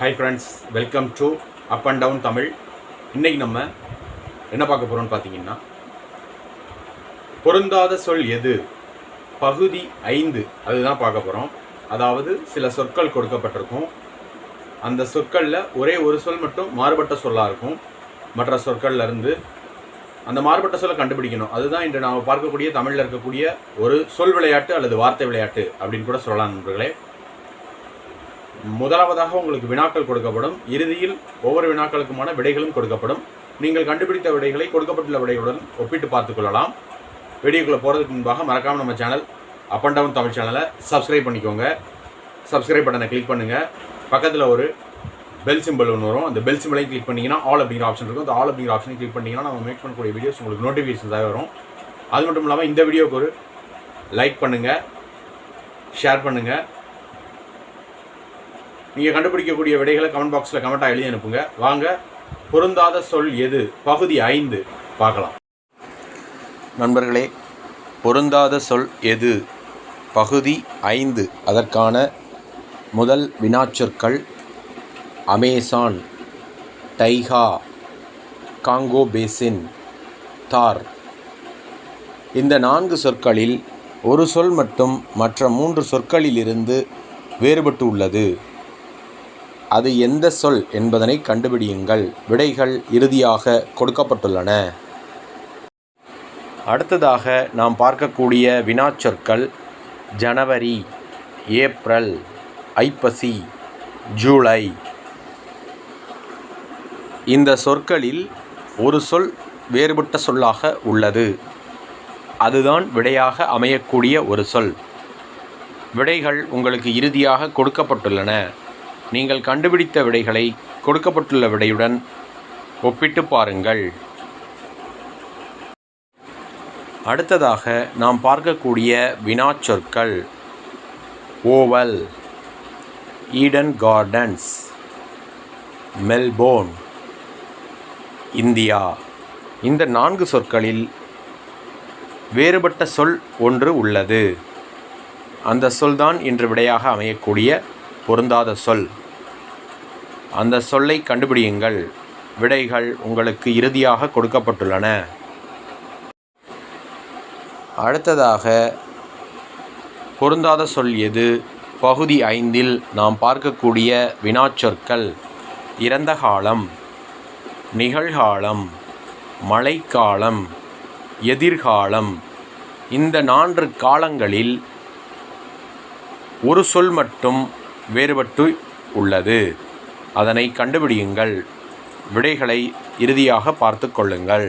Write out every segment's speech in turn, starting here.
Hi friends, welcome to up and down Tamil. இன்றைக்கி நம்ம என்ன பார்க்க போகிறோம்னு பார்த்தீங்கன்னா, பொருந்தாத சொல் எது பகுதி 5 அதுதான் பார்க்க போகிறோம். அதாவது சில சொற்கள் கொடுக்கப்பட்டிருக்கும். அந்த சொற்களில் ஒரே ஒரு சொல் மட்டும் மாறுபட்ட சொல்லாக இருக்கும். மற்ற சொற்கள்லேருந்து அந்த மாறுபட்ட சொல்லை கண்டுபிடிக்கணும். அதுதான் இன்று நாம் பார்க்கக்கூடிய தமிழில் இருக்கக்கூடிய ஒரு சொல் விளையாட்டு அல்லது வார்த்தை விளையாட்டு அப்படின்னு கூட சொல்லலாம் நண்பர்களே. முதலாவதாக உங்களுக்கு வினாக்கள் கொடுக்கப்படும். இறுதியில் ஒவ்வொரு வினாக்களுக்குமான விடைகளும் கொடுக்கப்படும். நீங்கள் கண்டுபிடித்த விடைகளை கொடுக்கப்பட்டுள்ள விடைகளுடன் ஒப்பிட்டு பார்த்துக்கொள்ளலாம். வீடியோக்குள்ளே போகிறதுக்கு முன்பாக மறக்காமல் நம்ம channel up and down Tamil சேனலை சப்ஸ்கிரைப் பண்ணிக்கோங்க. சப்ஸ்கிரைப் பட்டனை கிளிக் பண்ணுங்கள். பக்கத்தில் ஒரு பெல் சிம்பிள் ஒன்று வரும். அந்த பெல் சிம்பிளையும் கிளிக் பண்ணிங்கன்னா ஆல் அப்படிங்கிற ஆப்ஷன் இருக்கும். அந்த ஆல் அப்படிங்கிற ஆப்ஷனை கிளிக் பண்ணிங்கன்னா நம்ம மேக் பண்ணக்கூடிய வீடியோஸ் உங்களுக்கு நோட்டிஃபிகேஷன்ஸாக வரும். அது மட்டும் இல்லாமல் இந்த வீடியோவுக்கு ஒரு லைக் பண்ணுங்கள், ஷேர் பண்ணுங்கள். நீங்கள் கண்டுபிடிக்கக்கூடிய விடைகளை கமெண்ட் பாக்ஸில் கமெண்ட்டாக எழுதி அனுப்புங்க. வாங்க, பொருந்தாத சொல் எது பகுதி 5 பார்க்கலாம். நண்பர்களே, பொருந்தாத சொல் எது பகுதி 5 அதற்கான முதல் வினாச்சொற்கள் அமேசான், டைகா, காங்கோ பேசின், தார். இந்த 4 சொற்களில் ஒரு சொல் மட்டும் மற்ற 3 சொற்களிலிருந்து வேறுபட்டு உள்ளது. அது எந்த சொல் என்பதனை கண்டுபிடியுங்கள். விடைகள் இறுதியாக கொடுக்கப்பட்டுள்ளன. அடுத்ததாக நாம் பார்க்கக்கூடிய வினாச்சொற்கள் ஜனவரி, ஏப்ரல், ஐப்பசி, ஜூலை. இந்த சொற்களில் ஒரு சொல் வேறுபட்ட சொல்லாக உள்ளது. அதுதான் விடையாக அமையக்கூடிய ஒரு சொல். விடைகள் உங்களுக்கு இறுதியாக கொடுக்கப்பட்டுள்ளன. நீங்கள் கண்டுபிடித்த விடைகளை கொடுக்கப்பட்டுள்ள விடையுடன் ஒப்பிட்டு பாருங்கள். அடுத்ததாக நாம் பார்க்கக்கூடிய வினாச்சொற்கள் Oval, Eden Gardens, Melbourne, India. இந்த 4 சொற்களில் வேறுபட்ட சொல் ஒன்று உள்ளது. அந்த சொல்தான் இன்று விடையாக அமையக்கூடிய பொருந்தாத சொல். அந்த சொல்லை கண்டுபிடியுங்கள். விடைகள் உங்களுக்கு இறுதியாக கொடுக்கப்பட்டுள்ளன. அடுத்ததாக பொருந்தாத சொல் எது பகுதி 5 நாம் பார்க்கக்கூடிய வினாச்சொற்கள் இறந்த காலம், நிகழ்காலம், மழைக்காலம், எதிர்காலம். இந்த 4 காலங்களில் ஒரு சொல் மட்டும் வேறுபட்டு உள்ளது. அதனை கண்டுபிடியுங்கள். விடைகளை இறுதியாக பார்த்து கொள்ளுங்கள்.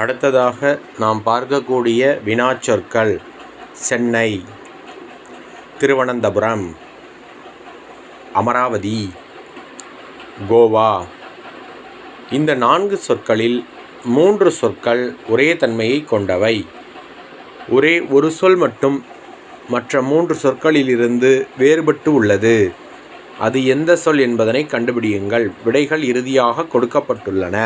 அடுத்ததாக நாம் பார்க்கக்கூடிய வினாச்சொற்கள் சென்னை, திருவனந்தபுரம், அமராவதி, கோவா. இந்த 4 சொற்களில் 3 சொற்கள் ஒரே தன்மையை கொண்டவை. ஒரே ஒரு சொல் மட்டும் மற்ற 3 சொற்களிலிருந்து வேறுபட்டு உள்ளது. அது எந்த சொல் என்பதனை கண்டுபிடியுங்கள். விடைகள் இறுதியாக கொடுக்கப்பட்டுள்ளன.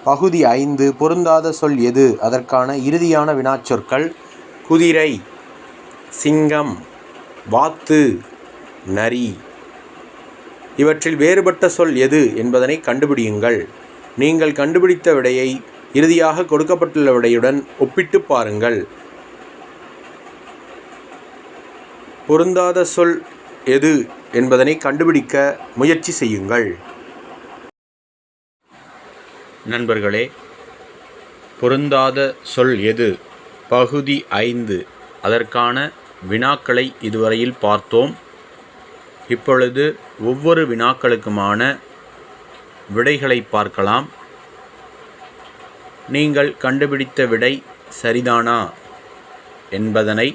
பகுதி 5 பொருந்தாத சொல் எது அதற்கான இறுதியான வினாச்சொற்கள் குதிரை, சிங்கம், வாத்து, நரி. இவற்றில் வேறுபட்ட சொல் எது என்பதனை கண்டுபிடியுங்கள். நீங்கள் கண்டுபிடித்த விடையை இறுதியாக கொடுக்கப்பட்டுள்ள விடையுடன் ஒப்பிட்டு பாருங்கள். பொருந்தாத சொல் எது என்பதனை கண்டுபிடிக்க முயற்சி செய்யுங்கள். நண்பர்களே, பொருந்தாத சொல் எது பகுதி 5 அதற்கான வினாக்களை இதுவரையில் பார்த்தோம். இப்பொழுது ஒவ்வொரு வினாக்களுக்குமான விடைகளை பார்க்கலாம். நீங்கள் கண்டுபிடித்த விடை சரிதானா என்பதனை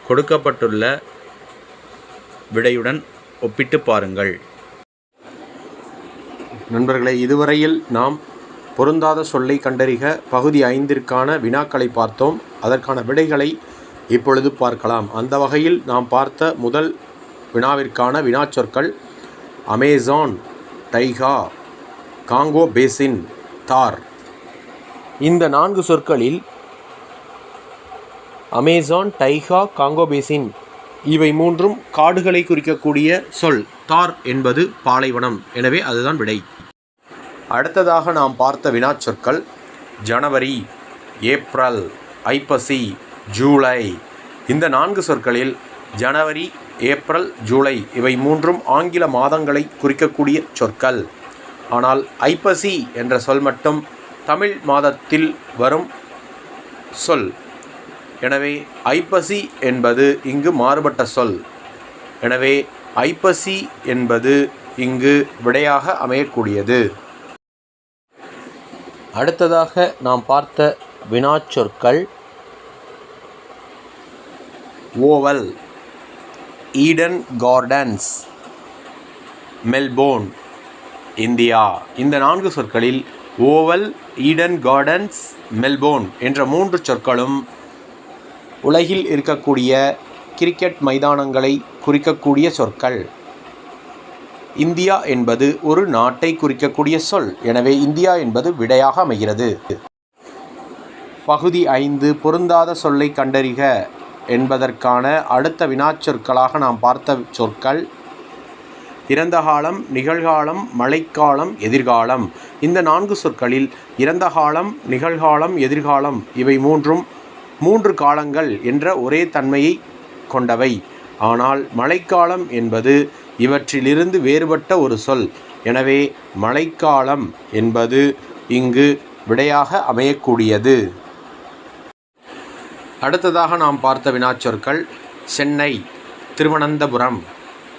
கொடுக்கப்பட்டுள்ள விடையுடன் ஒப்பிட்டு பாருங்கள். நண்பர்களே, இதுவரையில் நாம் பொருந்தாத சொல்லை கண்டறிக பகுதி 5ற்கான வினாக்களை பார்த்தோம். அதற்கான விடைகளை இப்பொழுது பார்க்கலாம். அந்த வகையில் நாம் பார்த்த முதல் வினாவிற்கான வினாச்சொற்கள் அமேசான், டைகா, காங்கோ பேசின், தார். இந்த 4 சொற்களில் அமேசான், டைகா, காங்கோ பேசின் இவை மூன்றும் காடுகளை குறிக்கக்கூடிய சொல். தார் என்பது பாலைவனம். எனவே அதுதான் விடை. அடுத்ததாக நாம் பார்த்த வினாச்சொற்கள் ஜனவரி, ஏப்ரல், ஐப்பசி, ஜூலை. இந்த 4 சொற்களில் ஜனவரி, ஏப்ரல், ஜூலை இவை மூன்றும் ஆங்கில மாதங்களை குறிக்கக்கூடிய சொற்கள். ஆனால் ஐப்பசி என்ற சொல் மட்டும் தமிழ் மாதத்தில் வரும் சொல். எனவே ஐப்பசி என்பது இங்கு மாறுபட்ட சொல். எனவே ஐப்பசி என்பது இங்கு விடையாக அமையக்கூடியது. அடுத்ததாக நாம் பார்த்த வினாச்சொற்கள் Oval, Eden Gardens, Melbourne, India. இந்த 4 சொற்களில் ஓவல், ஈடன் கார்டன்ஸ், மெல்போர்ன் என்ற 3 சொற்களும் உலகில் இருக்கக்கூடிய கிரிக்கெட் மைதானங்களை குறிக்கக்கூடிய சொற்கள். இந்தியா என்பது ஒரு நாட்டை குறிக்கக்கூடிய சொல். எனவே இந்தியா என்பது விடையாக அமைகிறது. பகுதி 5 பொருந்தாத சொல்லை கண்டறிக என்பதற்கான அடுத்த வினாச்சொற்களாக நாம் பார்த்த சொற்கள் இறந்த காலம், நிகழ்காலம், மழைக்காலம், எதிர்காலம். இந்த 4 சொற்களில் இறந்த காலம், நிகழ்காலம், எதிர்காலம் இவை மூன்றும் 3 காலங்கள் என்ற ஒரே தன்மையை கொண்டவை. ஆனால் மழைக்காலம் என்பது இவற்றிலிருந்து வேறுபட்ட ஒரு சொல். எனவே மழைக்காலம் என்பது இங்கு விடையாக அமையக்கூடியது. அடுத்ததாக நாம் பார்த்த வினாச்சொற்கள் சென்னை, திருவனந்தபுரம்,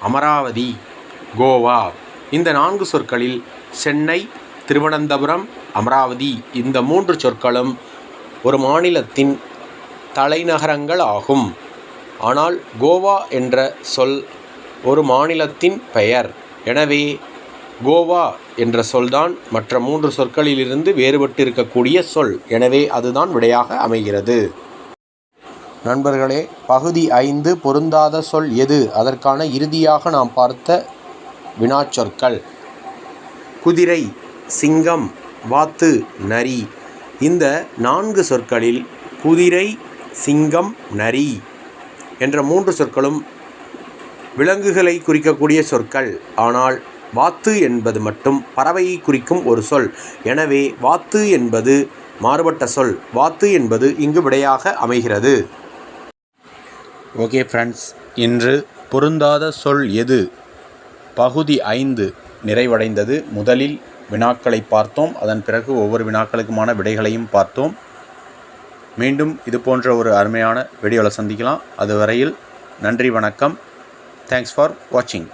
அமராவதி, கோவா. இந்த 4 சொற்களில் சென்னை, திருவனந்தபுரம், அமராவதி இந்த 3 சொற்களும் ஒரு மாநிலத்தின் தலைநகரங்கள் ஆகும். ஆனால் கோவா என்ற சொல் ஒரு மாநிலத்தின் பெயர். எனவே கோவா என்ற சொல்தான் மற்ற 3 சொற்களிலிருந்து வேறுபட்டு இருக்கக்கூடிய சொல். எனவே அதுதான் விடையாக அமைகிறது. நண்பர்களே, பகுதி 5 பொருந்தாத சொல் எது அதற்கான இறுதியாக நாம் பார்த்த வினாச்சொற்கள் குதிரை, சிங்கம், வாத்து, நரி. இந்த 4 சொற்களில் குதிரை, சிங்கம், நரி என்ற 3 சொற்களும் விலங்குகளை குறிக்கக்கூடிய சொற்கள். ஆனால் வாத்து என்பது மட்டும் பறவையை குறிக்கும் ஒரு சொல். எனவே வாத்து என்பது மாறுபட்ட சொல். வாத்து என்பது இங்கு விடையாக அமைகிறது. ஓகே ஃப்ரெண்ட்ஸ், இன்று பொருந்தாத சொல் எது பகுதி 5 நிறைவடைந்தது. முதலில் வினாக்களை பார்த்தோம். அதன் பிறகு ஒவ்வொரு வினாக்களுக்குமான விடைகளையும் பார்த்தோம். மீண்டும் இது போன்ற ஒரு அருமையான வீடியோவில் சந்திக்கலாம். அதுவரையில் நன்றி, வணக்கம். தேங்க்ஸ் ஃபார் வாட்சிங்.